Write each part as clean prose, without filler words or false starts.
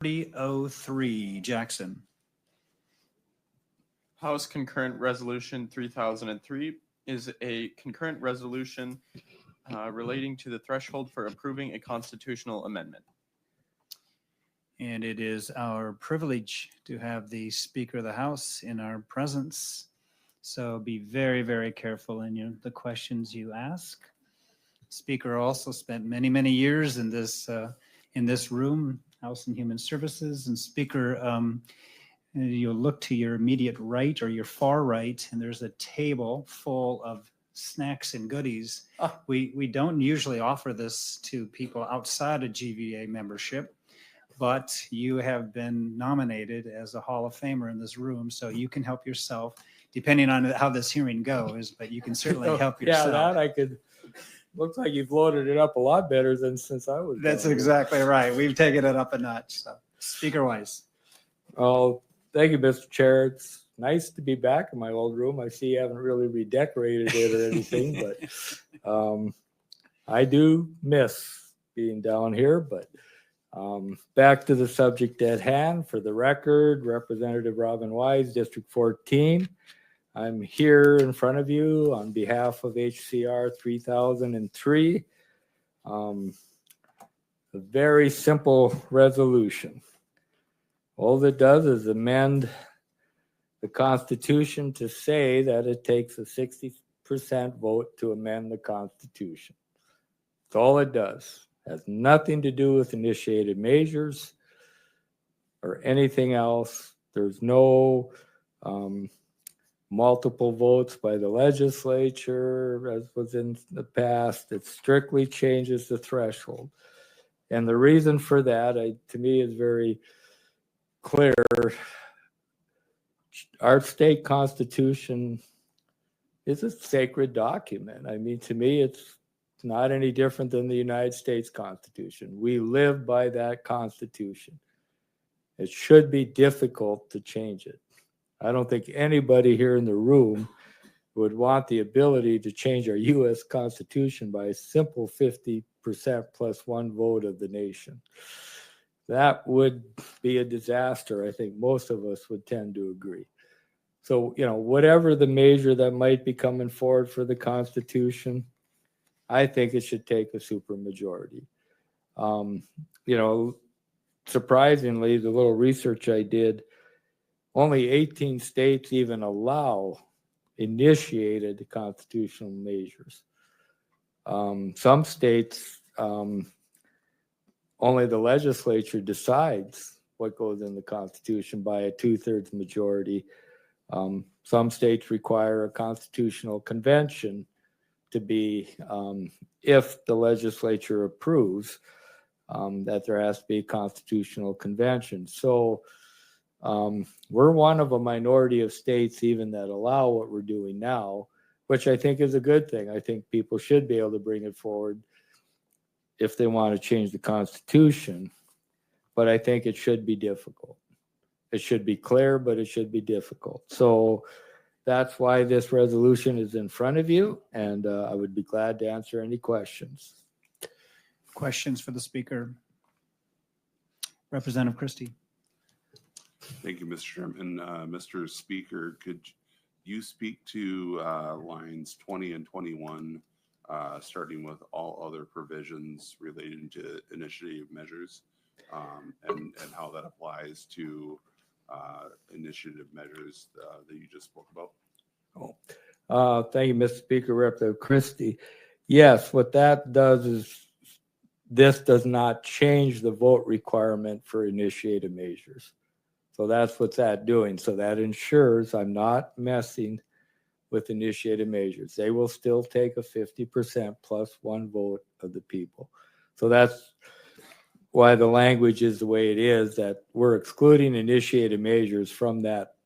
4003, Jackson. House Concurrent Resolution 3003 is a concurrent resolution relating to the threshold for approving a constitutional amendment. And it is our privilege to have the Speaker of the House in our presence. So be very, very careful in the questions you ask. Speaker also spent many, many years in this room, House and Human Services. And Speaker, you'll look to your immediate right or your far right, and there's a table full of snacks and goodies. We don't usually offer this to people outside of GVA membership, but you have been nominated as a Hall of Famer in this room, so you can help yourself, depending on how this hearing goes, but you can certainly help yourself. Yeah, that I could. Looks like you've loaded it up a lot better than since I was. That's exactly right. We've taken it up a notch. So, Speaker Weiss. Oh, thank you, Mr. Chair. It's nice to be back in my old room. I see you haven't really redecorated it or anything, but I do miss being down here. But back to the subject at hand. For the record, Representative Robin Wise, District 14. I'm here in front of you on behalf of HCR 3003. A very simple resolution. All it does is amend the Constitution to say that it takes a 60% vote to amend the Constitution. That's all it does. It has nothing to do with initiated measures or anything else. There's no multiple votes by the legislature, as was in the past. It strictly changes the threshold. And the reason for that, to me, is very clear. Our state constitution is a sacred document. I mean, to me, it's not any different than the United States Constitution. We live by that Constitution. It should be difficult to change it. I don't think anybody here in the room would want the ability to change our U.S. Constitution by a simple 50% plus one vote of the nation. That would be a disaster. I think most of us would tend to agree. So, whatever the measure that might be coming forward for the Constitution, I think it should take a supermajority. Surprisingly, the little research I did, only 18 states even allow initiated constitutional measures. Some states, only the legislature decides what goes in the Constitution by a 2/3 majority. Some states require a constitutional convention to be, if the legislature approves, that there has to be a constitutional convention. So we're one of a minority of states even that allow what we're doing now, which I think is a good thing. I think people should be able to bring it forward if they want to change the Constitution, but I think it should be difficult. It should be clear, but it should be difficult. So that's why this resolution is in front of you, and I would be glad to answer any questions. Questions for the Speaker? Representative Christie. Thank you, Mr. Chairman. Mr. Speaker, could you speak to lines 20 and 21, starting with all other provisions relating to initiative measures, and how that applies to initiative measures that you just spoke about? Thank you, Mr. Speaker. Representative Christie. Yes, what that does is this does not change the vote requirement for initiative measures. So that's what that's doing. So that ensures I'm not messing with initiated measures. They will still take a 50% plus one vote of the people. So that's why the language is the way it is, that we're excluding initiated measures from that,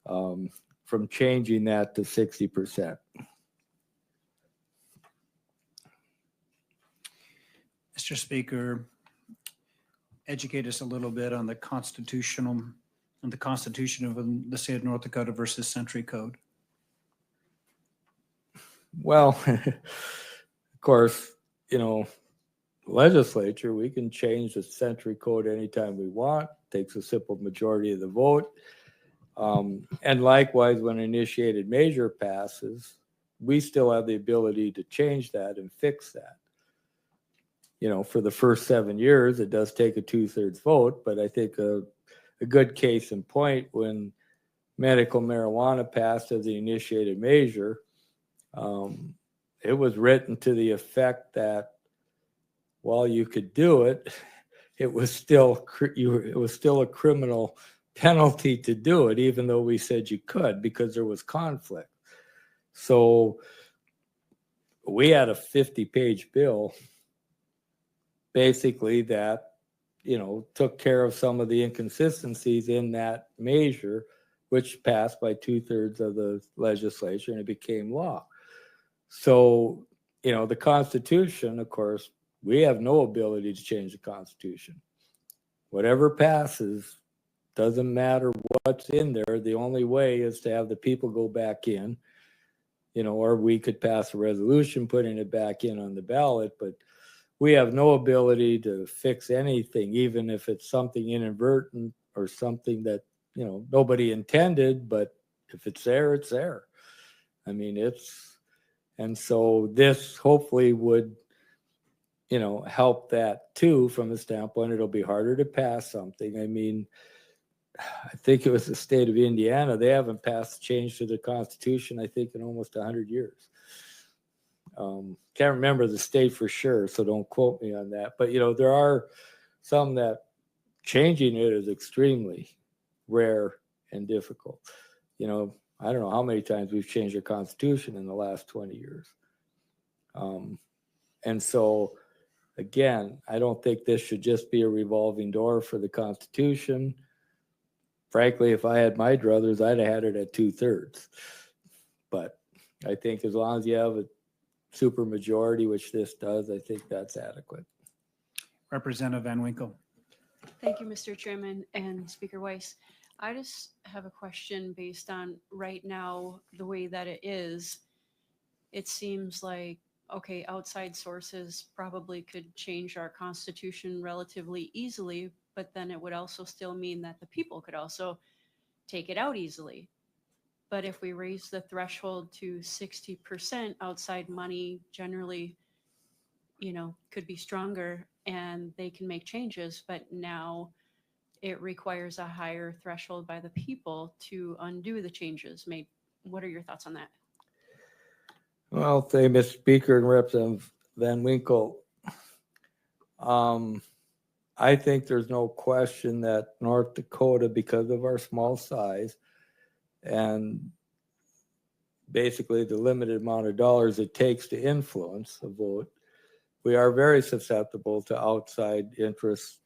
from changing that to 60%. Mr. Speaker, educate us a little bit on the Constitution of the state of North Dakota versus Century Code. Well, of course, legislature, we can change the century code anytime we want. Takes a simple majority of the vote. And likewise, when initiated measure passes, we still have the ability to change that and fix that. For the first 7 years, it does take a 2/3 vote, but I think a good case in point when medical marijuana passed as the initiated measure, it was written to the effect that while you could do it, it was still a criminal penalty to do it, even though we said you could because there was conflict. So we had a 50-page bill basically that took care of some of the inconsistencies in that measure, which passed by 2/3 of the legislature and it became law. So the Constitution, of course, we have no ability to change the Constitution. Whatever passes, doesn't matter what's in there. The only way is to have the people go back in, or we could pass a resolution putting it back in on the ballot, but we have no ability to fix anything, even if it's something inadvertent or something that, nobody intended, but if it's there, it's there. I mean, and so this hopefully would, help that too, from the standpoint, it'll be harder to pass something. I mean, I think it was the state of Indiana. They haven't passed change to the Constitution, I think, in almost 100 years. Can't remember the state for sure, so don't quote me on that. But, there are some that changing it is extremely rare and difficult. I don't know how many times we've changed our Constitution in the last 20 years. And so, again, I don't think this should just be a revolving door for the Constitution. Frankly, if I had my druthers, I'd have had it at 2/3. But I think as long as you have a super majority, which this does, I think that's adequate. Representative Van Winkle. Thank you, Mr. Chairman and Speaker Weiss. I just have a question based on right now, the way that it is. It seems like, okay, outside sources probably could change our Constitution relatively easily, but then it would also still mean that the people could also take it out easily. But if we raise the threshold to 60%, outside money generally, could be stronger and they can make changes. But now it requires a higher threshold by the people to undo the changes made. What are your thoughts on that? Well, thank you, Mr. Speaker and Representative Van Winkle. I think there's no question that North Dakota, because of our small size and basically the limited amount of dollars it takes to influence a vote, we are very susceptible to outside interests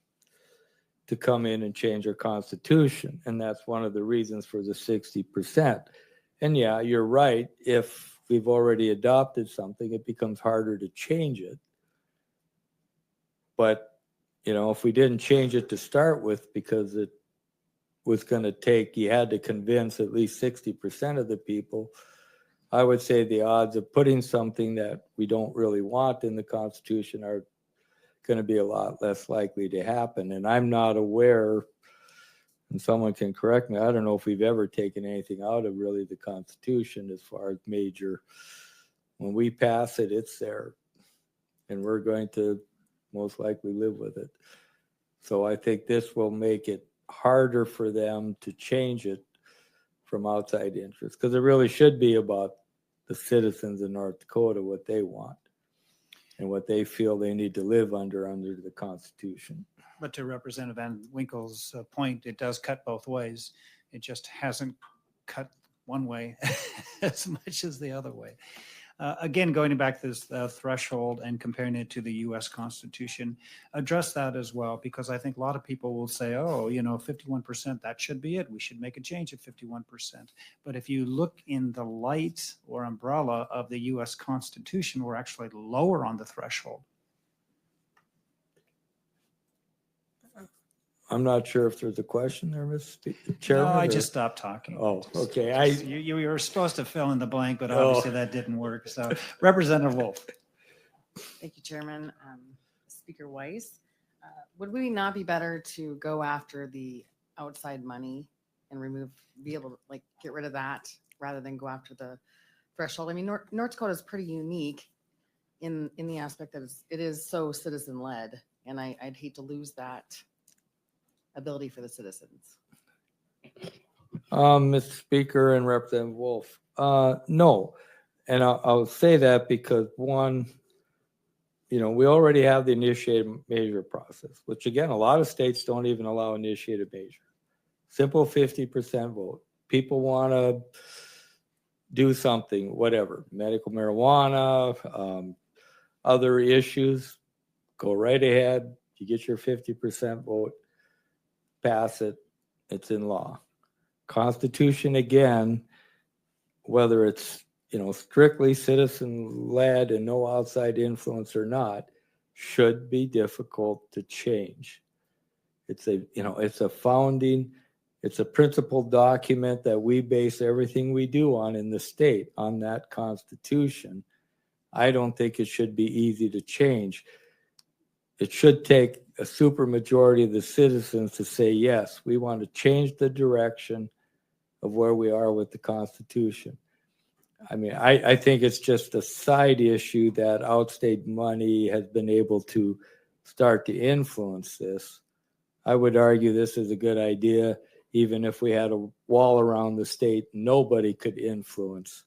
to come in and change our Constitution. And that's one of the reasons for the 60%. And yeah, you're right. If we've already adopted something, it becomes harder to change it. But, if we didn't change it to start with, because it was going to take, you had to convince at least 60% of the people, I would say the odds of putting something that we don't really want in the Constitution are going to be a lot less likely to happen. And I'm not aware, and someone can correct me, I don't know if we've ever taken anything out of really the Constitution as far as major. When we pass it, it's there. And we're going to most likely live with it. So I think this will make it harder for them to change it from outside interests, because it really should be about the citizens of North Dakota, what they want and what they feel they need to live under the Constitution. But to Representative Van Winkle's point, it does cut both ways. It just hasn't cut one way as much as the other way. Again, going back to this threshold and comparing it to the U.S. Constitution, address that as well, because I think a lot of people will say, 51%, that should be it. We should make a change at 51%. But if you look in the light or umbrella of the U.S. Constitution, we're actually lower on the threshold. I'm not sure if there's a question there, Mr. Chairman. No, I or- just stopped talking. Oh, okay. You were supposed to fill in the blank, but obviously that didn't work. So Representative Wolf. Thank you, Chairman. Speaker Weiss. Would we not be better to go after the outside money and be able to like get rid of that rather than go after the threshold? I mean, North Dakota is pretty unique in the aspect that it is so citizen led, and I'd hate to lose that ability for the citizens. Mr. Speaker and Representative Wolf, no. And I'll say that because one, we already have the initiated measure process, which again, a lot of states don't even allow initiated measure. Simple 50% vote. People want to do something, whatever, medical marijuana, other issues, go right ahead. You get your 50% vote, pass it, it's in law. Constitution, again, whether it's strictly citizen-led and no outside influence or not, should be difficult to change. It's a founding, it's a principled document that we base everything we do on in the state, on that Constitution. I don't think it should be easy to change. It should take a supermajority of the citizens to say, yes, we want to change the direction of where we are with the Constitution. I mean, I think it's just a side issue that outstate money has been able to start to influence this. I would argue this is a good idea. Even if we had a wall around the state, nobody could influence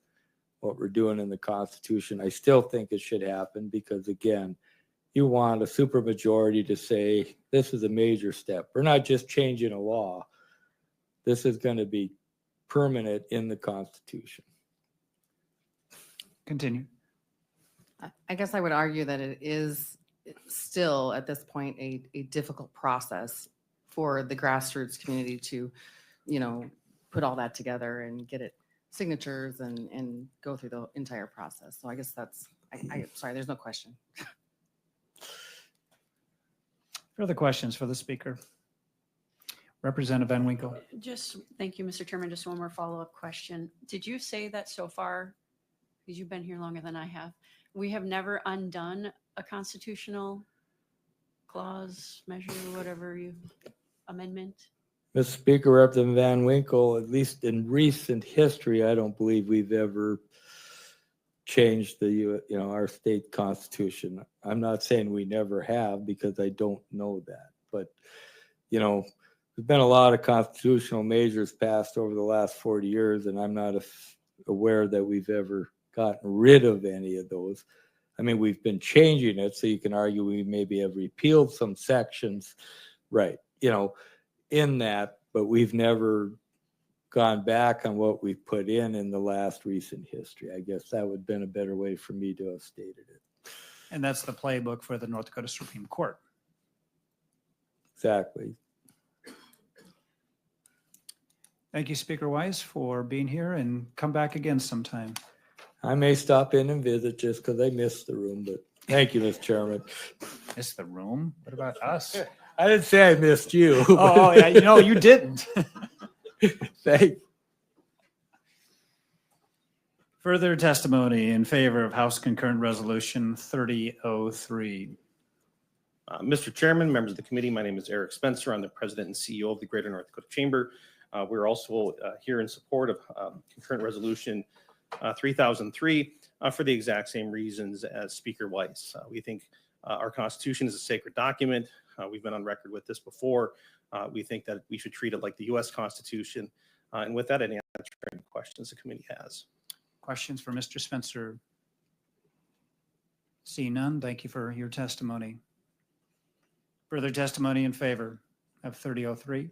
what we're doing in the Constitution. I still think it should happen because, again, you want a supermajority to say, this is a major step. We're not just changing a law. This is going to be permanent in the Constitution. Continue. I guess I would argue that it is still at this point a difficult process for the grassroots community to, put all that together and get it signatures and go through the entire process. So I guess sorry, there's no question. Further questions for the speaker? Representative Van Winkle. Thank you, Mr. Chairman. Just one more follow-up question. Did you say that so far, because you've been here longer than I have, we have never undone a constitutional clause, measure, whatever amendment? Mr. Speaker, Representative Van Winkle, at least in recent history, I don't believe we've ever changed our state constitution. I'm not saying we never have because I don't know that, but there's been a lot of constitutional measures passed over the last 40 years, and I'm not aware that we've ever gotten rid of any of those. I mean, we've been changing it, so you can argue we maybe have repealed some sections, right? In that, but we've never gone back on what we've put in the last recent history. I guess that would have been a better way for me to have stated it. And that's the playbook for the North Dakota Supreme Court. Exactly. Thank you, Speaker Weiss, for being here, and come back again sometime. I may stop in and visit just because I missed the room, but thank you, Mr. Chairman. Miss the room? What about us? I didn't say I missed you. Oh, yeah, you didn't. Thank. Further testimony in favor of House Concurrent Resolution 3003. Mr. Chairman, members of the committee, my name is Eric Spencer. I'm the president and CEO of the Greater North Dakota Chamber. We're also here in support of Concurrent Resolution 3003 for the exact same reasons as Speaker Weiss. We think our Constitution is a sacred document. We've been on record with this before. We think that we should treat it like the U.S. Constitution. And with that, I'd answer any questions the committee has. Questions for Mr. Spencer? See none. Thank you for your testimony. Further testimony in favor of 3003?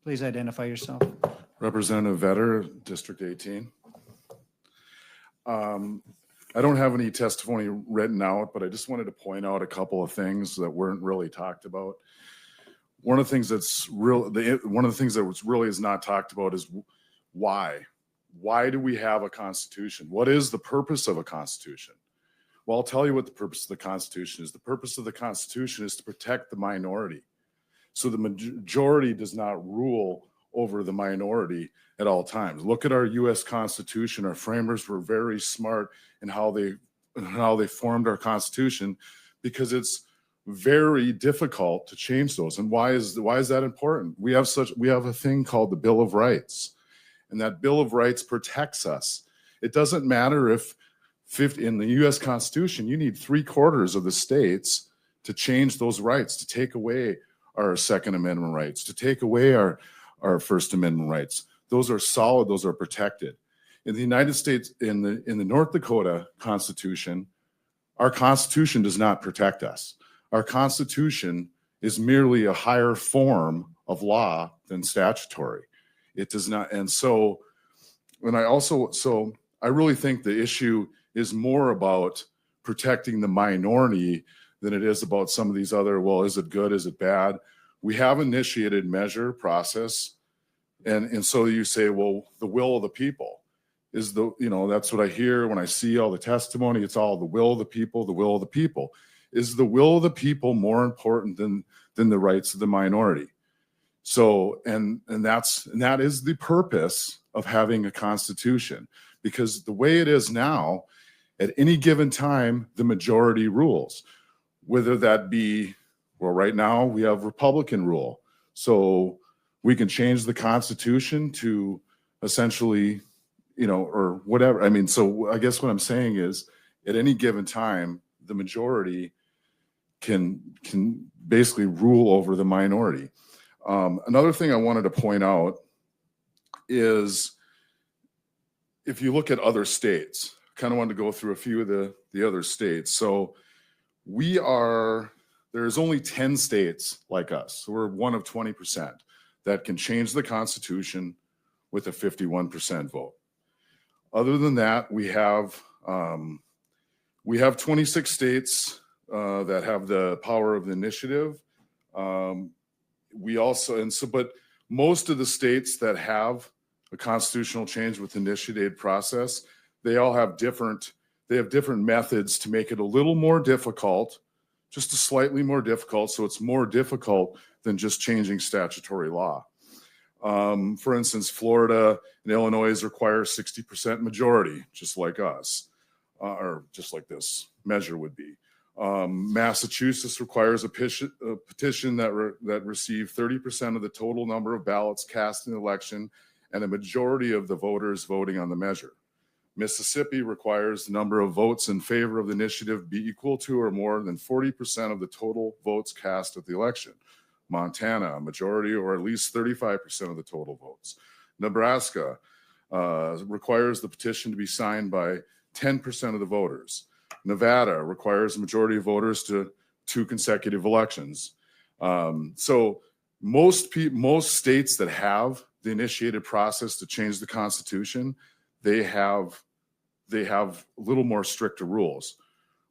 Please identify yourself. Representative Vetter, District 18. I don't have any testimony written out, but I just wanted to point out a couple of things that weren't really talked about. One of the things that really is not talked about is why. Why do we have a constitution? What is the purpose of a constitution? Well, I'll tell you what the purpose of the Constitution is. The purpose of the Constitution is to protect the minority. So the majority does not rule over the minority at all times. Look at our U.S. Constitution. Our framers were very smart in how they how they formed our Constitution, because it's very difficult to change those. And why is that important? We have a thing called the Bill of Rights, and that Bill of Rights protects us. It doesn't matter if in the U.S. Constitution, you need 3/4 of the states to change those rights, to take away our Second Amendment rights, to take away our First Amendment rights. Those are solid, those are protected. In the United States, in the North Dakota Constitution, our Constitution does not protect us. Our Constitution is merely a higher form of law than statutory. It does not, and so, I really think the issue is more about protecting the minority than it is about some of these other, well, is it good, is it bad? We have initiated measure process, and so you say, well, the will of the people is that's what I hear when I see all the testimony. It's all the will of the people, the will of the people. Is the will of the people more important than the rights of the minority? So, and that is the purpose of having a constitution, because the way it is now, at any given time, the majority rules, whether that be, well, right now we have Republican rule. So we can change the Constitution to essentially, or whatever. I mean, so I guess what I'm saying is, at any given time, the majority can basically rule over the minority. Another thing I wanted to point out is, if you look at other states, kind of wanted to go through a few of the other states. So there's only 10 states like us. So we're one of 20% that can change the Constitution with a 51% vote. Other than that, we have 26 states that have the power of the initiative. But most of the states that have a constitutional change with initiated process, they all have different methods to make it a little more difficult, just a slightly more difficult. So it's more difficult than just changing statutory law. For instance, Florida and Illinois require 60% majority, just like us, or just like this measure would be. Massachusetts requires a petition that received 30% of the total number of ballots cast in the election and a majority of the voters voting on the measure. Mississippi requires the number of votes in favor of the initiative be equal to or more than 40% of the total votes cast at the election. Montana, a majority or at least 35% of the total votes. Nebraska requires the petition to be signed by 10% of the voters. Nevada requires a majority of voters to 2 consecutive elections. So most states that have the initiated process to change the Constitution, they have a little more stricter rules.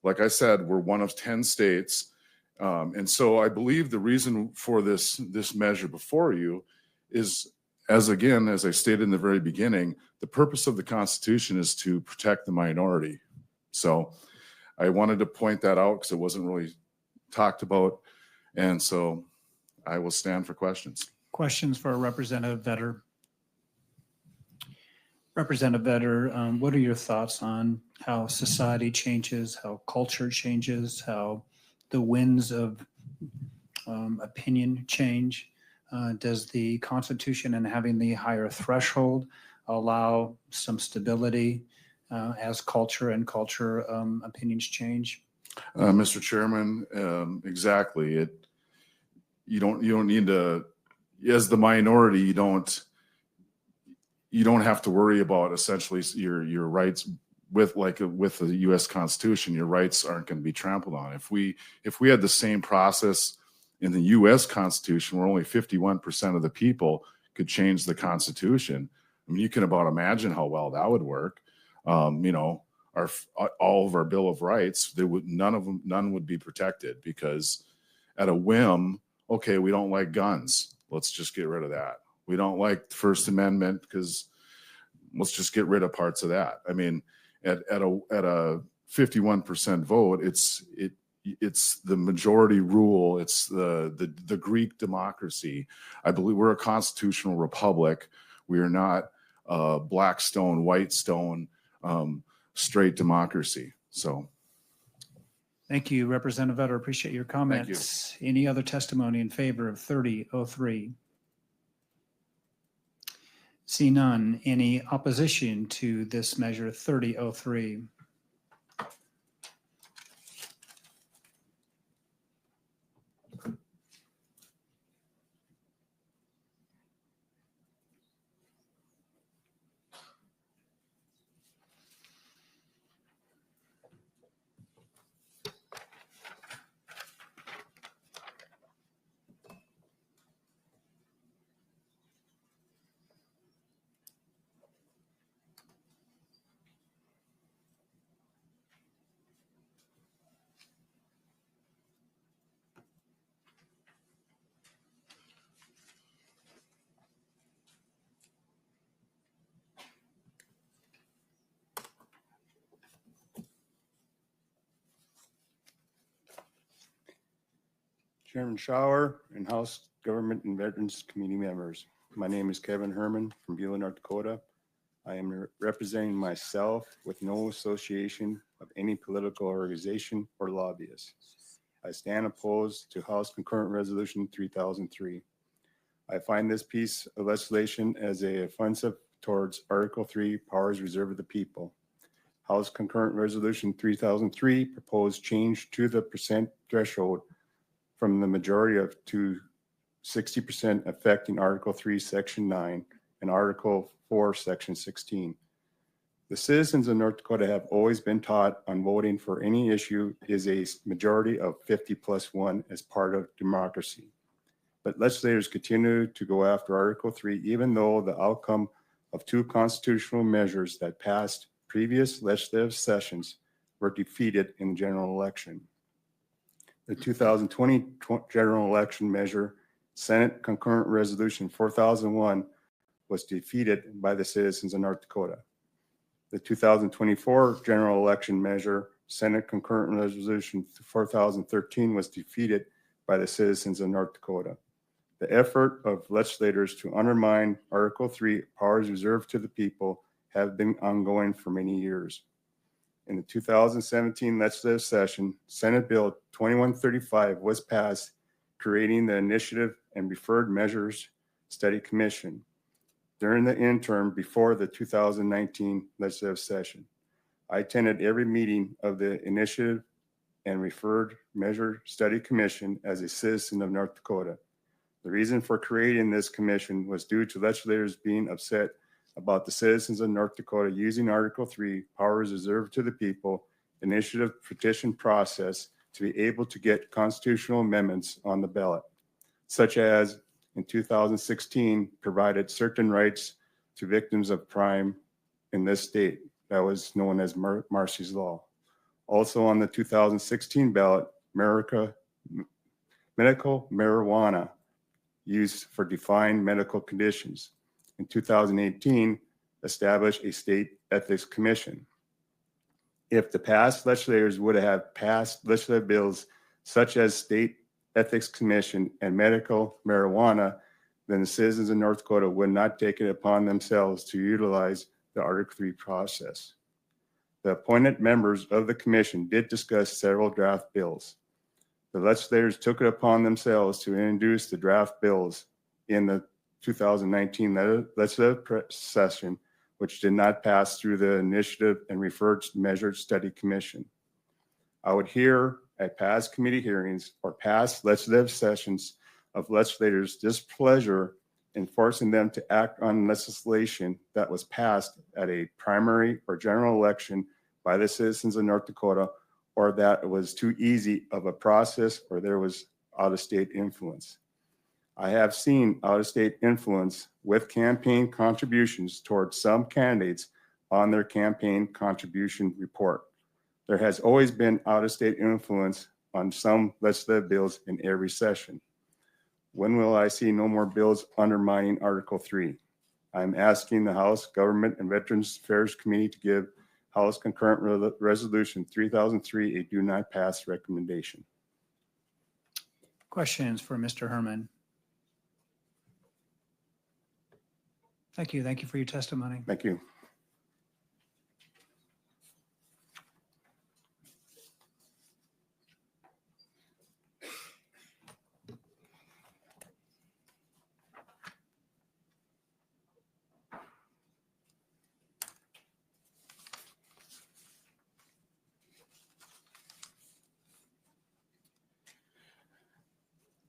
Like I said, we're one of 10 states. And so I believe the reason for this measure before you is, as I stated in the very beginning, the purpose of the Constitution is to protect the minority. So I wanted to point that out because it wasn't really talked about. And so I will stand for questions. Questions for Representative Vetter? Representative Vetter, what are your thoughts on how society changes, how culture changes, how the winds of opinion change? Does the Constitution and having the higher threshold allow some stability as culture opinions change? Mr. Chairman, exactly. You don't need to, as the minority, you don't have to worry about essentially your rights with the U.S. Constitution. Your rights aren't going to be trampled on. If we had the same process in the U.S. Constitution, where only 51% of the people could change the Constitution, I mean, you can about imagine how well that would work. All of our Bill of Rights, none would be protected, because at a whim, okay, we don't like guns, let's just get rid of that. We don't like the First Amendment, because let's just get rid of parts of that. I mean, at a 51% vote, it's the majority rule. It's the Greek democracy. I believe we're a constitutional republic. We are not black stone, white stone, straight democracy. So Thank you, Representative Vetter. Appreciate your you. comments. Any other testimony in favor of 3003? See none. Any opposition to this measure 3003? Chairman Shower and House Government and Veterans Committee members. My name is Kevin Herman from Beulah, North Dakota. I am representing myself with no association of any political organization or lobbyist. I stand opposed to House Concurrent Resolution 3003. I find this piece of legislation as a offensive towards Article 3, powers reserved of the people. House Concurrent Resolution 3003 proposed change to the percent threshold from the majority of to 60% affecting Article 3, Section 9 and Article 4, Section 16. The citizens of North Dakota have always been taught on voting for any issue is a majority of 50+1 as part of democracy. But legislators continue to go after Article 3, even though the outcome of two constitutional measures that passed previous legislative sessions were defeated in the general election. The 2020 general election measure, Senate Concurrent Resolution 4001, was defeated by the citizens of North Dakota. The 2024 general election measure, Senate Concurrent Resolution 4013, was defeated by the citizens of North Dakota. The effort of legislators to undermine Article 3, powers reserved to the people, have been ongoing for many years. In the 2017 legislative session, Senate Bill 2135 was passed, creating the Initiative and Referred Measures Study Commission during the interim before the 2019 legislative session. I attended every meeting of the Initiative and Referred Measure Study Commission as a citizen of North Dakota. The reason for creating this commission was due to legislators being upset about the citizens of North Dakota using Article 3, powers reserved to the people, initiative petition process to be able to get constitutional amendments on the ballot, such as in 2016 provided certain rights to victims of crime in this state. That was known as Marsy's Law. Also on the 2016 ballot, medical marijuana used for defined medical conditions. In 2018, established a state ethics commission. If the past legislators would have passed legislative bills such as state ethics commission and medical marijuana, then the citizens of North Dakota would not take it upon themselves to utilize the Article 3 process. The appointed members of the commission did discuss several draft bills. The legislators took it upon themselves to introduce the draft bills in the 2019 legislative session, which did not pass through the Initiative and Referred Measures Study Commission. I would hear at past committee hearings or past legislative sessions of legislators' displeasure in forcing them to act on legislation that was passed at a primary or general election by the citizens of North Dakota, or that it was too easy of a process or there was out-of-state influence. I have seen out-of-state influence with campaign contributions towards some candidates on their campaign contribution report. There has always been out-of-state influence on some legislative bills in every session. When will I see no more bills undermining Article 3? I'm asking the House Government and Veterans Affairs Committee to give House Concurrent Resolution 3003 a do not pass recommendation. Questions for Mr. Herman? Thank you. Thank you for your testimony. Thank you.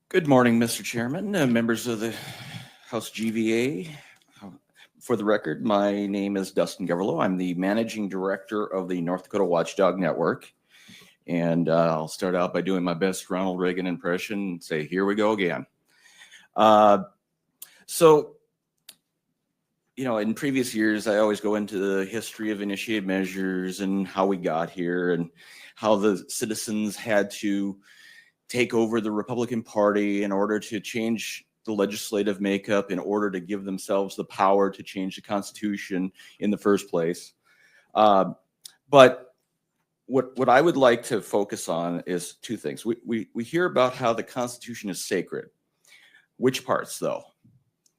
Good morning, Mr. Chairman, members of the House GVA. For the record, my name is Dustin Goverlow. I'm the Managing Director of the North Dakota Watchdog Network. And I'll start out by doing my best Ronald Reagan impression and say, here we go again. So, you know, in previous years, I always go into the history of initiated measures and how we got here and how the citizens had to take over the Republican Party in order to change the legislative makeup, in order to give themselves the power to change the Constitution in the first place. But what I would like to focus on is two things. We hear about how the Constitution is sacred. Which parts, though?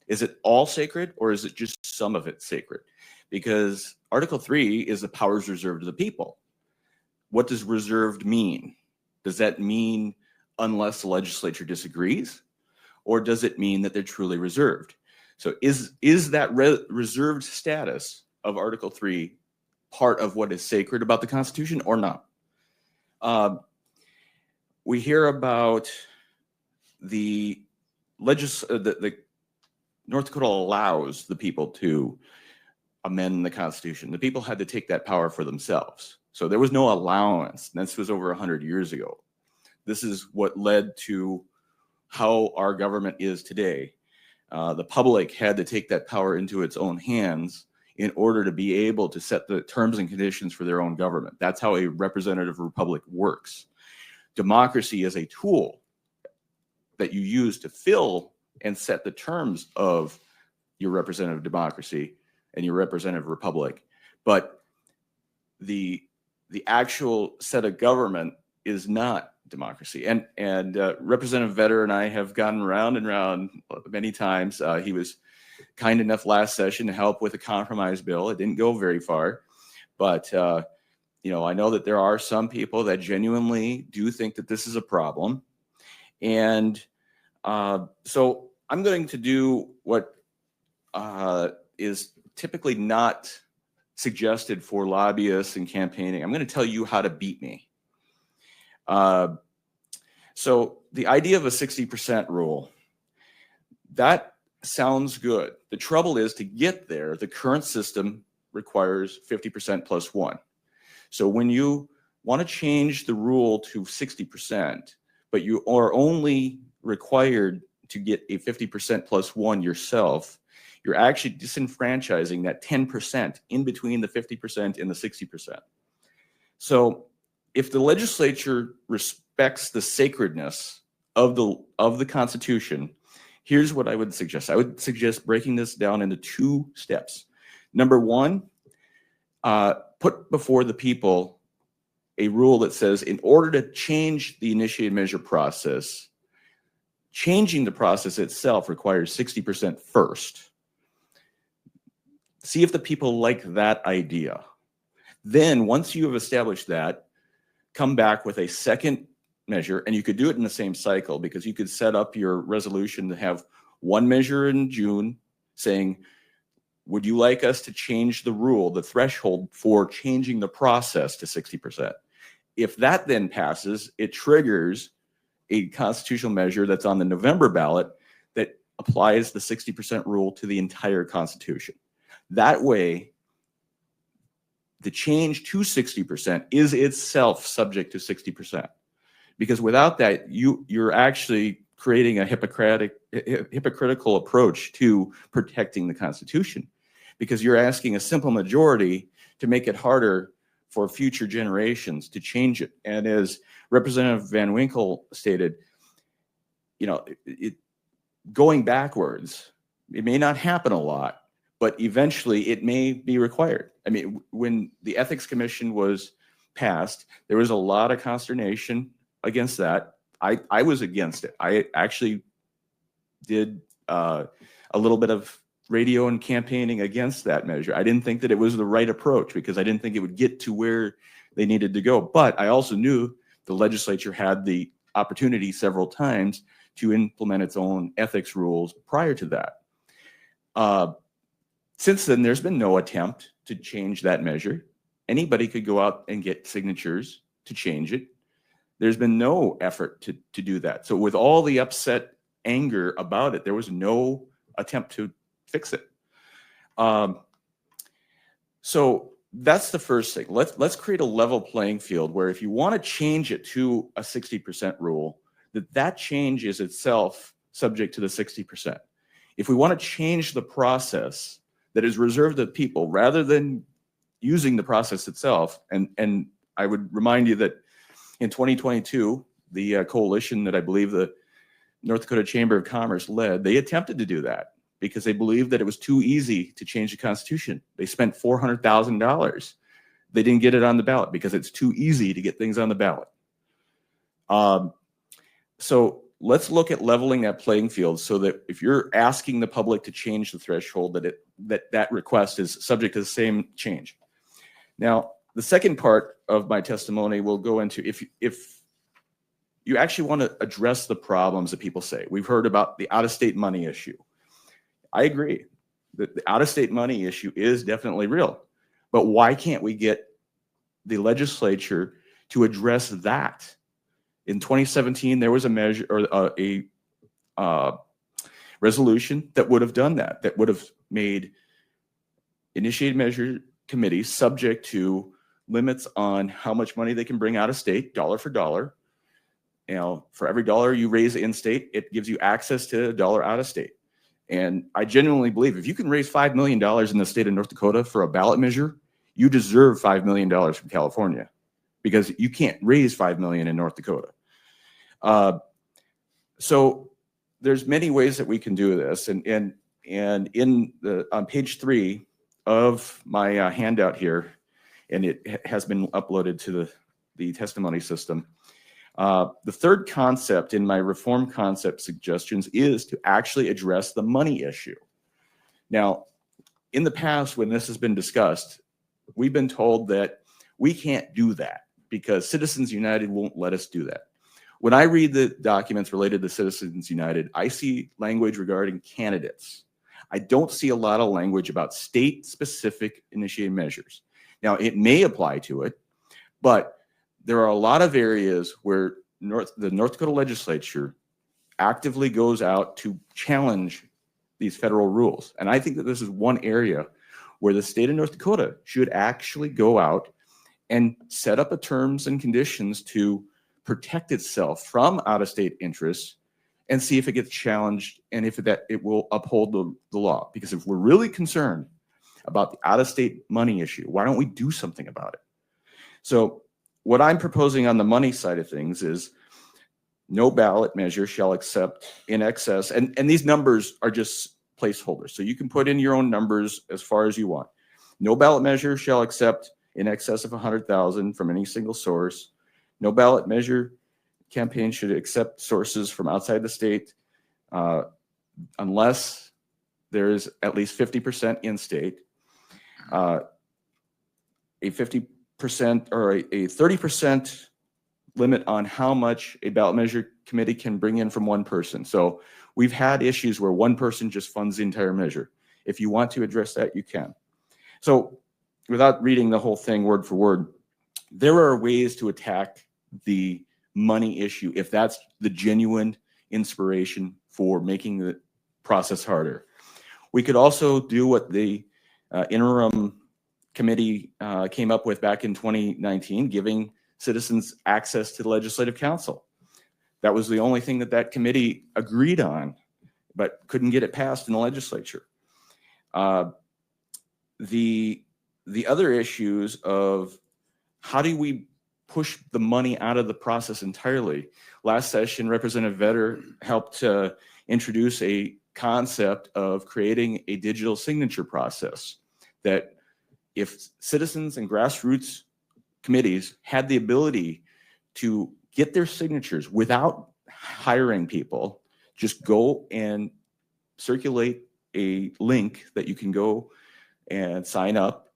Is it all sacred, or is it just some of it sacred? Because Article 3 is the powers reserved to the people. What does reserved mean? Does that mean unless the legislature disagrees, or does it mean that they're truly reserved? So is that reserved status of Article 3 part of what is sacred about the Constitution or not? We hear about the North Dakota allows the people to amend the Constitution. The people had to take that power for themselves. So there was no allowance. This was over 100 years ago. This is what led to how our government is today. The public had to take that power into its own hands in order to be able to set the terms and conditions for their own government. That's how a representative republic works. Democracy is a tool that you use to fill and set the terms of your representative democracy and your representative republic. But the actual set of government is not democracy. And Representative Vetter and I have gone round and round many times. He was kind enough last session to help with a compromise bill. It didn't go very far, but you know, I know that there are some people that genuinely do think that this is a problem. And so I'm going to do what is typically not suggested for lobbyists and campaigning. I'm going to tell you how to beat me. So the idea of a 60% rule, that sounds good. The trouble is, to get there, the current system requires 50% plus 1. So when you want to change the rule to 60%, but you are only required to get a 50% plus 1 yourself, you're actually disenfranchising that 10% in between the 50% and the 60%. So if the legislature respects the sacredness of the Constitution, here's what I would suggest. I would suggest breaking this down into 2 steps. Number 1, put before the people a rule that says, in order to change the initiated measure process, changing the process itself requires 60% first. See if the people like that idea. Then, once you have established that, come back with a second measure, and you could do it in the same cycle, because you could set up your resolution to have one measure in June saying, would you like us to change the rule, the threshold for changing the process to 60%? If that then passes, it triggers a constitutional measure that's on the November ballot that applies the 60% rule to the entire Constitution. That way, the change to 60% is itself subject to 60%. Because without that, you're actually creating a hypocritical approach to protecting the Constitution, because you're asking a simple majority to make it harder for future generations to change it. And as Representative Van Winkle stated, you know, going backwards, it may not happen a lot, but eventually it may be required. I mean, when the Ethics Commission was passed, there was a lot of consternation against that. I was against it. I actually did a little bit of radio and campaigning against that measure. I didn't think that it was the right approach, because I didn't think it would get to where they needed to go. But I also knew the legislature had the opportunity several times to implement its own ethics rules prior to that. Since then, there's been no attempt to change that measure. Anybody could go out and get signatures to change it. There's been no effort to do that. So with all the upset anger about it, there was no attempt to fix it. So that's the first thing. Let's create a level playing field where if you want to change it to a 60% rule, that change is itself subject to the 60%. If we want to change the process that is reserved to people rather than using the process itself, and I would remind you that in 2022, the coalition that I believe the North Dakota Chamber of Commerce led, they attempted to do that because they believed that it was too easy to change the Constitution. They spent $400,000. They didn't get it on the ballot because it's too easy to get things on the ballot. So let's look at leveling that playing field so that if you're asking the public to change the threshold, that request is subject to the same change. Now, the second part of my testimony will go into if you actually want to address the problems that people say. We've heard about the out-of-state money issue. I agree that the out-of-state money issue is definitely real, but why can't we get the legislature to address that? In 2017, there was a measure or a resolution that would have done that, that would have made initiated measure committees subject to limits on how much money they can bring out of state, dollar for dollar. You know, for every dollar you raise in state, it gives you access to a dollar out of state. And I genuinely believe if you can raise $5 million in the state of North Dakota for a ballot measure, you deserve $5 million from California because you can't raise $5 million in North Dakota. So there's many ways that we can do this. And in on page 3 of my handout here, and it has been uploaded to the testimony system. The third concept in my reform concept suggestions is to actually address the money issue. Now, in the past, when this has been discussed, we've been told that we can't do that because Citizens United won't let us do that. When I read the documents related to Citizens United, I see language regarding candidates. I don't see a lot of language about state-specific initiated measures. Now, it may apply to it, but there are a lot of areas where the North Dakota legislature actively goes out to challenge these federal rules. And I think that this is one area where the state of North Dakota should actually go out and set up a terms and conditions to protect itself from out-of-state interests and see if it gets challenged and if it will uphold the law. Because if we're really concerned about the out-of-state money issue, why don't we do something about it? So what I'm proposing on the money side of things is no ballot measure shall accept in excess, and these numbers are just placeholders. So you can put in your own numbers as far as you want. No ballot measure shall accept in excess of 100,000 from any single source. No ballot measure campaign should accept sources from outside the state unless there is at least 50% in-state. A 50% or a 30% limit on how much a ballot measure committee can bring in from one person. So we've had issues where one person just funds the entire measure. If you want to address that, you can. So without reading the whole thing word for word, there are ways to attack the money issue if that's the genuine inspiration for making the process harder. We could also do what the interim committee came up with back in 2019, giving citizens access to the Legislative Council. That was the only thing that committee agreed on, but couldn't get it passed in the legislature. The other issues of how do we push the money out of the process entirely? Last session, Representative Vetter helped introduce a concept of creating a digital signature process that if citizens and grassroots committees had the ability to get their signatures without hiring people, just go and circulate a link that you can go and sign up.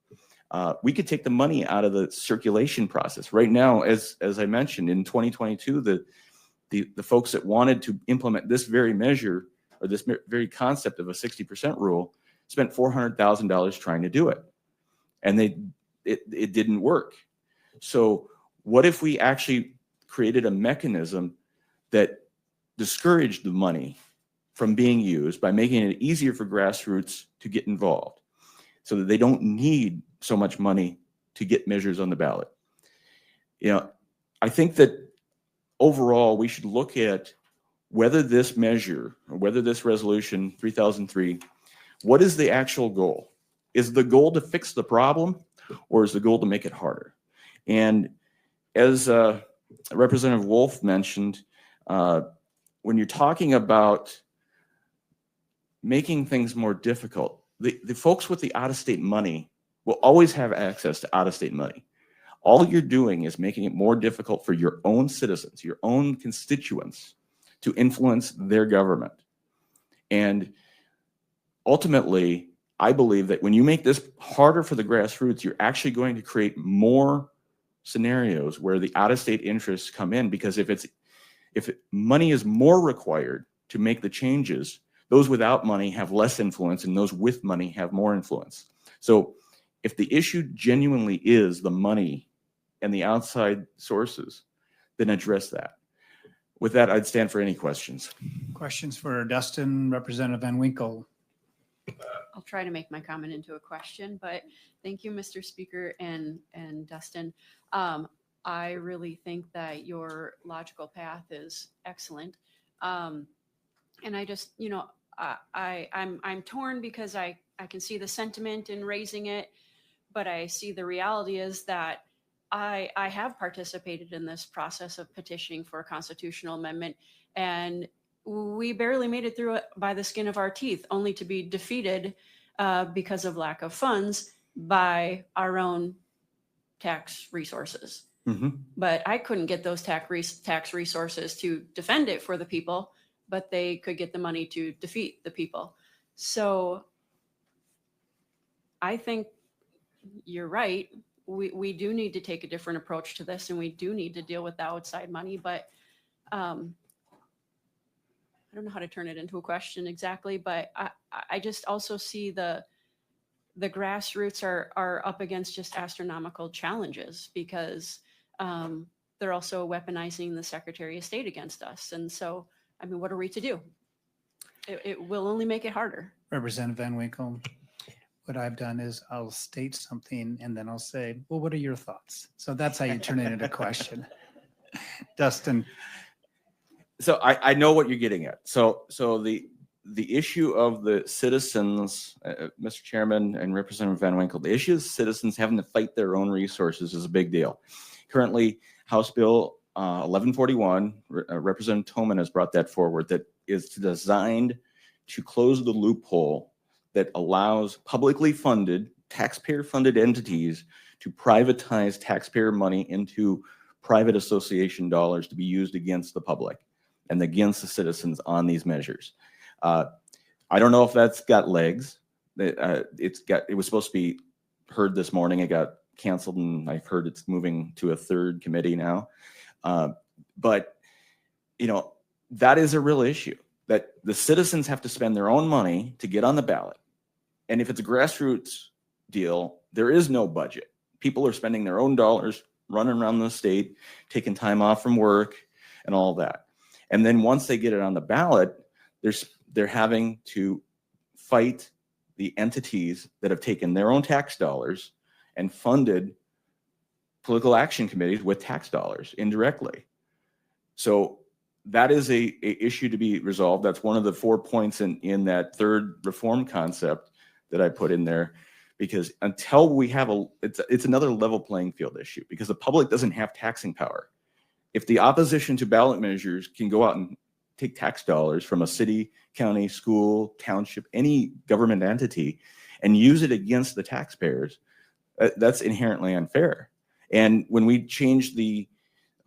We could take the money out of the circulation process. Right now, as I mentioned, in 2022, the folks that wanted to implement this very measure or this very concept of a 60% rule spent $400,000 trying to do it. And it didn't work. So what if we actually created a mechanism that discouraged the money from being used by making it easier for grassroots to get involved so that they don't need so much money to get measures on the ballot. You know, I think that overall we should look at whether this measure or whether this resolution 3003, what is the actual goal? Is the goal to fix the problem or is the goal to make it harder? And as Representative Wolf mentioned, when you're talking about making things more difficult, the folks with the out-of-state money will always have access to out-of-state money. All you're doing is making it more difficult for your own citizens, your own constituents, to influence their government. And ultimately, I believe that when you make this harder for the grassroots, you're actually going to create more scenarios where the out-of-state interests come in, because if money is more required to make the changes, those without money have less influence and those with money have more influence. So if the issue genuinely is the money and the outside sources, then address that. With that, I'd stand for any questions. Questions for Dustin, Representative Van Winkle. I'll try to make my comment into a question, but thank you, Mr. Speaker and Dustin. I really think that your logical path is excellent. And I just, you know, I'm torn because I can see the sentiment in raising it, but I see the reality is that I have participated in this process of petitioning for a constitutional amendment, and we barely made it through it by the skin of our teeth, only to be defeated because of lack of funds by our own tax resources. But I couldn't get those tax resources to defend it for the people, but they could get the money to defeat the people. So I think you're right. We do need to take a different approach to this, and we do need to deal with the outside money, but I don't know how to turn it into a question exactly, but I just also see the grassroots are up against just astronomical challenges because they're also weaponizing the Secretary of State against us. And so, I mean, what are we to do? It will only make it harder. Representative Van Winkle, what I've done is I'll state something and then I'll say, well, what are your thoughts? So that's how you turn it into a question. Dustin. So I know what you're getting at. So the issue of the citizens, Mr. Chairman and Representative Van Winkle, the issue of citizens having to fight their own resources is a big deal. Currently, House Bill 1141, Representative Toman has brought that forward, that is designed to close the loophole that allows publicly funded, taxpayer-funded entities to privatize taxpayer money into private association dollars to be used against the public and against the citizens on these measures. I don't know if that's got legs. It was supposed to be heard this morning. It got canceled, and I've heard it's moving to a third committee now. But you know, that is a real issue, that the citizens have to spend their own money to get on the ballot. And if it's a grassroots deal, there is no budget. People are spending their own dollars, running around the state, taking time off from work and all that. And then once they get it on the ballot, they're having to fight the entities that have taken their own tax dollars and funded political action committees with tax dollars indirectly. So that is a issue to be resolved. That's one of the 4 points in that third reform concept that I put in there, because until we have it's another level playing field issue, because the public doesn't have taxing power. If the opposition to ballot measures can go out and take tax dollars from a city, county, school, township, any government entity, and use it against the taxpayers, that's inherently unfair. And when we changed the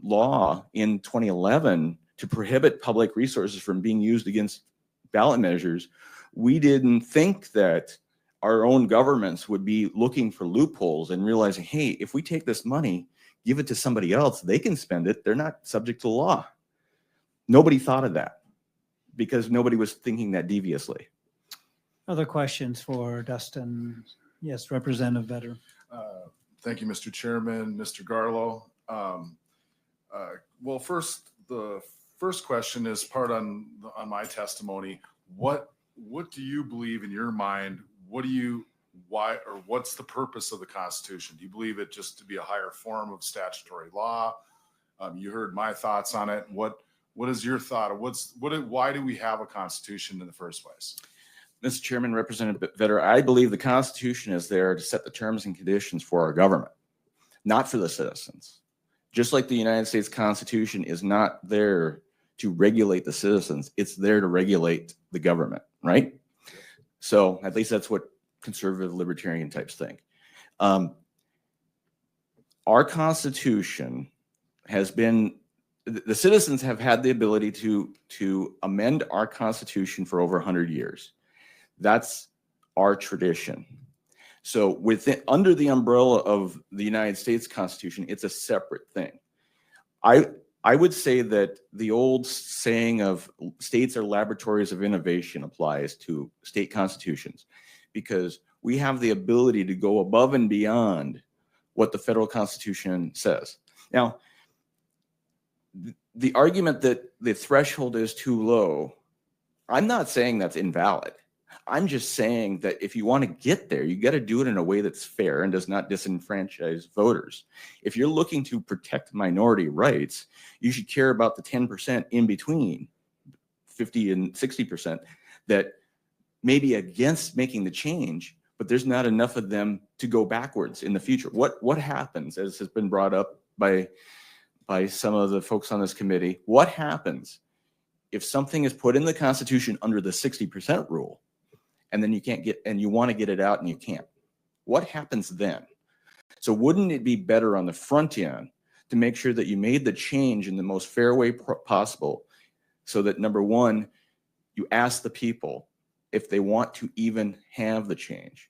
law in 2011 to prohibit public resources from being used against ballot measures, we didn't think that our own governments would be looking for loopholes and realizing, hey, if we take this money, give it to somebody else, they can spend it, they're not subject to law. Nobody thought of that because nobody was thinking that deviously. Other questions for Dustin? Yes, Representative Vetter. Thank you, Mr. Chairman, Mr. Garlow. Well, first, the first question is part on my testimony. What do you believe in your mind? Why, or what's the purpose of the Constitution? Do you believe it just to be a higher form of statutory law? You heard my thoughts on it. What is your thought? Why do we have a Constitution in the first place? Mr. Chairman, Representative Vetter, I believe the Constitution is there to set the terms and conditions for our government, not for the citizens. Just like the United States Constitution is not there to regulate the citizens, it's there to regulate the government, right? So at least that's what conservative libertarian types think. Our Constitution has been, the citizens have had the ability to amend our Constitution for over 100 years. That's our tradition. So under the umbrella of the United States Constitution, it's a separate thing. I would say that the old saying of states are laboratories of innovation applies to state constitutions, because we have the ability to go above and beyond what the federal Constitution says. Now, the argument that the threshold is too low, I'm not saying that's invalid. I'm just saying that if you want to get there, you got to do it in a way that's fair and does not disenfranchise voters. If you're looking to protect minority rights, you should care about the 10% in between 50 and 60% that may be against making the change, but there's not enough of them to go backwards in the future. What happens, as has been brought up by some of the folks on this committee, what happens if something is put in the Constitution under the 60% rule, and then you can't get, and you want to get it out and you can't? What happens then? So wouldn't it be better on the front end to make sure that you made the change in the most fair way possible, so that, number one, you ask the people if they want to even have the change?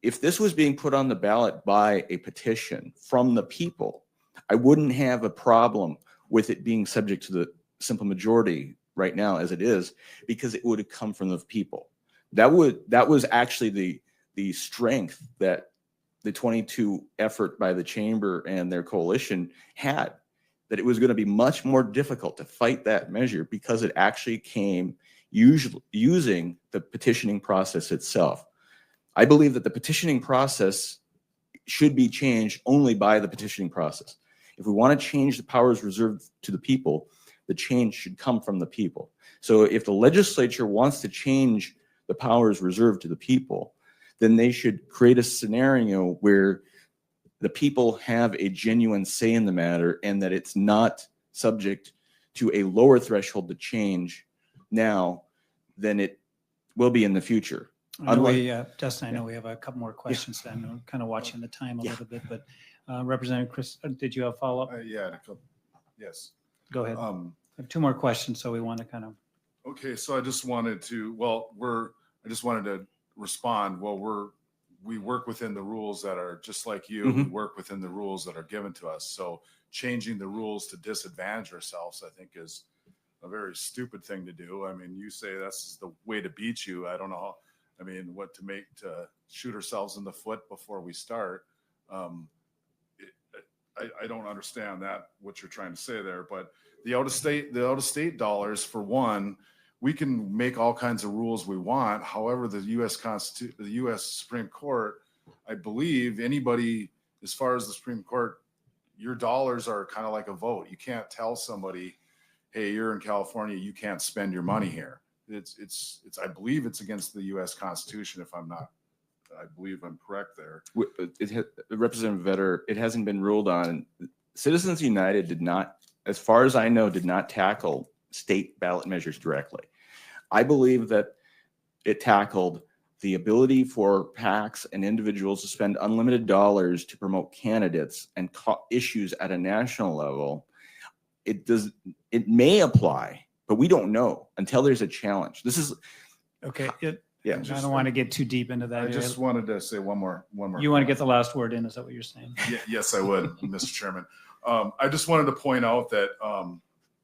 If this was being put on the ballot by a petition from the people, I wouldn't have a problem with it being subject to the simple majority right now as it is, because it would have come from the people. That was actually the strength that the 22 effort by the chamber and their coalition had, that it was going to be much more difficult to fight that measure because it actually came using the petitioning process itself. I believe that the petitioning process should be changed only by the petitioning process. If we want to change the powers reserved to the people, the change should come from the people. So if the legislature wants to change the powers reserved to the people, then they should create a scenario where the people have a genuine say in the matter, and that it's not subject to a lower threshold to change now than it will be in the future. I know Dustin, I know we have a couple more questions. I'm kind of watching the time a little bit, but Representative Chris, did you have a follow-up? Yes. Go ahead. I have two more questions, so we want to kind of. Okay, so I just wanted to, I just wanted to respond. Well, we work within the rules that are just like you. We work within the rules that are given to us. So changing the rules to disadvantage ourselves, I think, is a very stupid thing to do. I mean, you say that's the way to beat you. I don't know. I mean, what to shoot ourselves in the foot before we start. I don't understand what you're trying to say there, but the out of state dollars, for one, we can make all kinds of rules we want. However, the U.S. Supreme Court, I believe anybody, as far as the Supreme Court, your dollars are kind of like a vote. You can't tell somebody, hey, you're in California, you can't spend your money here. I believe it's against the U.S. Constitution. I believe I'm correct there. Representative Vetter, it hasn't been ruled on. Citizens United did not, as far as I know, did not tackle state ballot measures directly. I believe that it tackled the ability for PACs and individuals to spend unlimited dollars to promote candidates and issues at a national level. It may apply, but we don't know until there's a challenge. This is okay. Yeah. I don't want to get too deep into that. I just wanted to say one more. You want to get the last word in? Is that what you're saying? Yes, I would, Mr. Chairman. I just wanted to point out that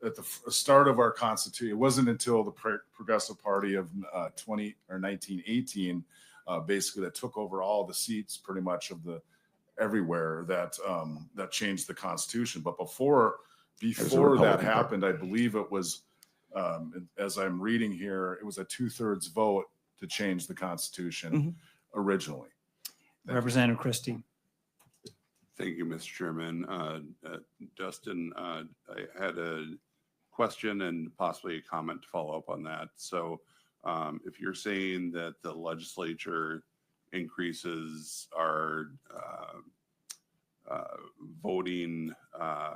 at the start of our Constitution, it wasn't until the Progressive Party of 1918, basically, that took over all the seats pretty much of everywhere that changed the Constitution. But before before that Republican Party. happened, I believe it was, as I'm reading here, it was a 2/3 vote to change the Constitution originally. Thank you. Representative Christie. Thank you, Mr. Chairman. Dustin, I had a question and possibly a comment to follow up on that. So if you're saying that the legislature increases our voting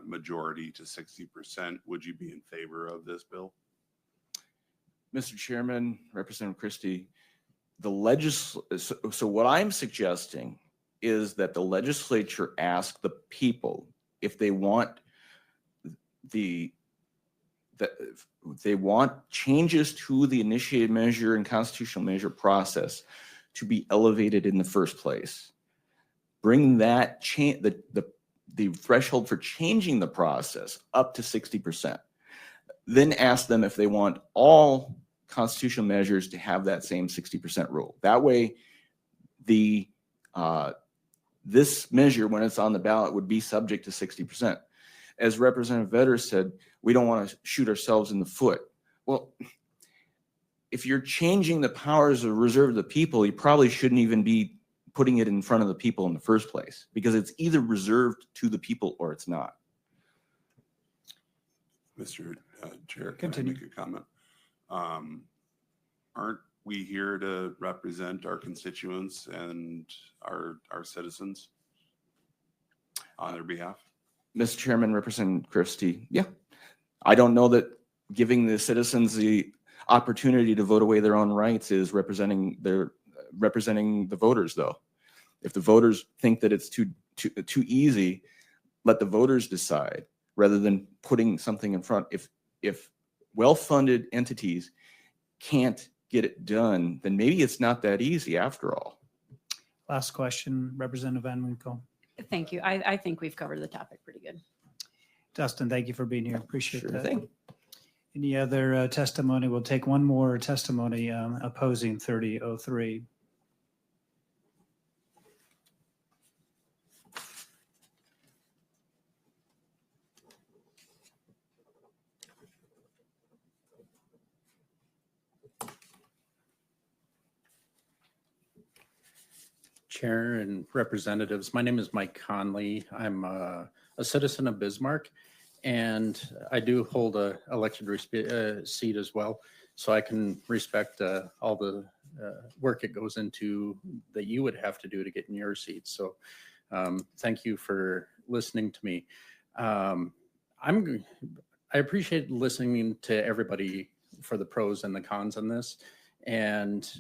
majority to 60%, would you be in favor of this bill? Mr. Chairman, Representative Christie, so what I'm suggesting is that the legislature ask the people if they want they want changes to the initiated measure and constitutional measure process to be elevated in the first place. Bring that the threshold for changing the process up to 60%. Then ask them if they want all constitutional measures to have that same 60% rule. That way, this measure, when it's on the ballot, would be subject to 60%. As Representative Vetter said, we don't want to shoot ourselves in the foot. Well, if you're changing the powers of reserve of the people, you probably shouldn't even be putting it in front of the people in the first place, because it's either reserved to the people or it's not. Mr. Chair, can I Continue. make a comment? Aren't we here to represent our constituents and our citizens on their behalf? Mr. Chairman, Representative Christie, yeah. I don't know that giving the citizens the opportunity to vote away their own rights is representing the voters, though. If the voters think that it's too easy, let the voters decide rather than putting something in front. If well-funded entities can't get it done, then maybe it's not that easy after all. Last question, Representative Van Winkle. Thank you. I think we've covered the topic pretty good. Dustin, thank you for being here. Appreciate Sure that. thing. Any other testimony? We'll take one more testimony opposing 3003. Chair and representatives, my name is Mike Conley. I'm a citizen of Bismarck, and I do hold a elected seat as well. So I can respect all the work it goes into that you would have to do to get in your seat. So thank you for listening to me. I appreciate listening to everybody for the pros and the cons on this. And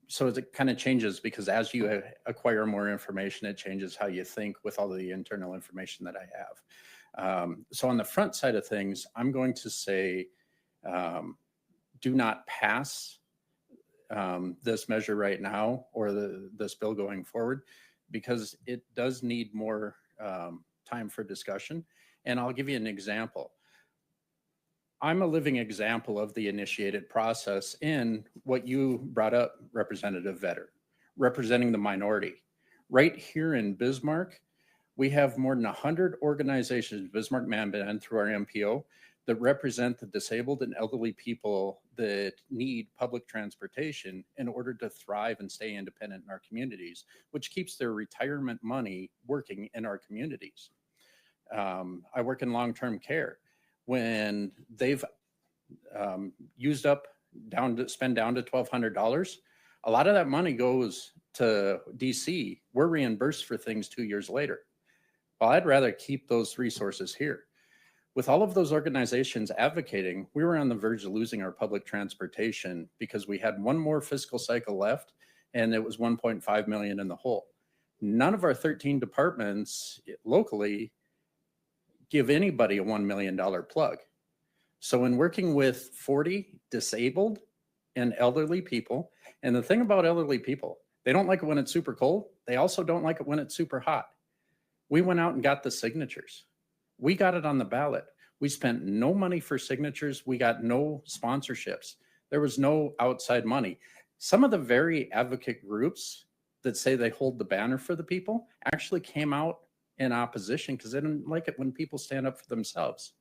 so it kind of changes, because as you acquire more information, it changes how you think with all the internal information that I have. So on the front side of things, I'm going to say, do not pass this measure right now or this bill going forward, because it does need more time for discussion. And I'll give you an example. I'm a living example of the initiated process in what you brought up, Representative Vetter, representing the minority. Right here in Bismarck, we have more than 100 organizations, Bismarck Manband through our MPO, that represent the disabled and elderly people that need public transportation in order to thrive and stay independent in our communities, which keeps their retirement money working in our communities. I work in long-term care. When they've used up spend down to $1,200, a lot of that money goes to DC. We're reimbursed for things 2 years later. Well, I'd rather keep those resources here. With all of those organizations advocating, we were on the verge of losing our public transportation because we had one more fiscal cycle left, and it was 1.5 million in the hole. None of our 13 departments locally give anybody a $1 million plug. So in working with 40 disabled and elderly people, and the thing about elderly people, they don't like it when it's super cold. They also don't like it when it's super hot. We went out and got the signatures. We got it on the ballot. We spent no money for signatures. We got no sponsorships. There was no outside money. Some of the very advocate groups that say they hold the banner for the people actually came out in opposition because they don't like it when people stand up for themselves.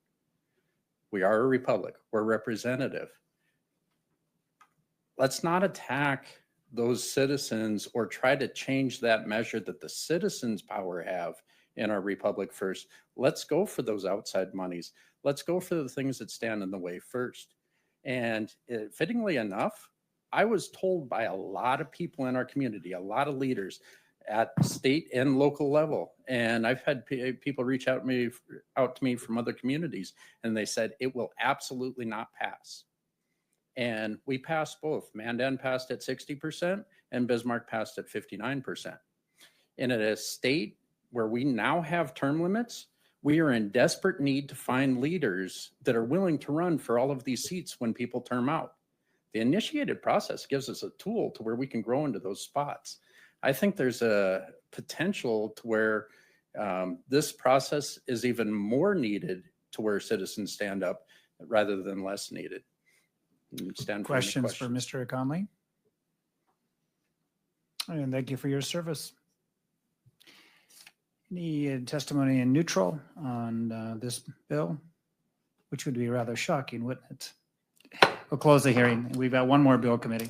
We are a republic. We're representative. Let's not attack those citizens or try to change that measure that the citizens' power have in our republic first. Let's go for those outside monies. Let's go for the things that stand in the way first. And fittingly enough, I was told by a lot of people in our community, a lot of leaders at state and local level. And I've had people reach out to me from other communities, and they said it will absolutely not pass. And we passed both. Mandan passed at 60% and Bismarck passed at 59%. And at a state where we now have term limits, we are in desperate need to find leaders that are willing to run for all of these seats when people term out. The initiated process gives us a tool to where we can grow into those spots. I think there's a potential to where this process is even more needed to where citizens stand up rather than less needed. Stand for any Questions for Mr. Conley? And thank you for your service. Any testimony in neutral on this bill, which would be rather shocking, wouldn't it? We'll close the hearing. We've got one more bill committee.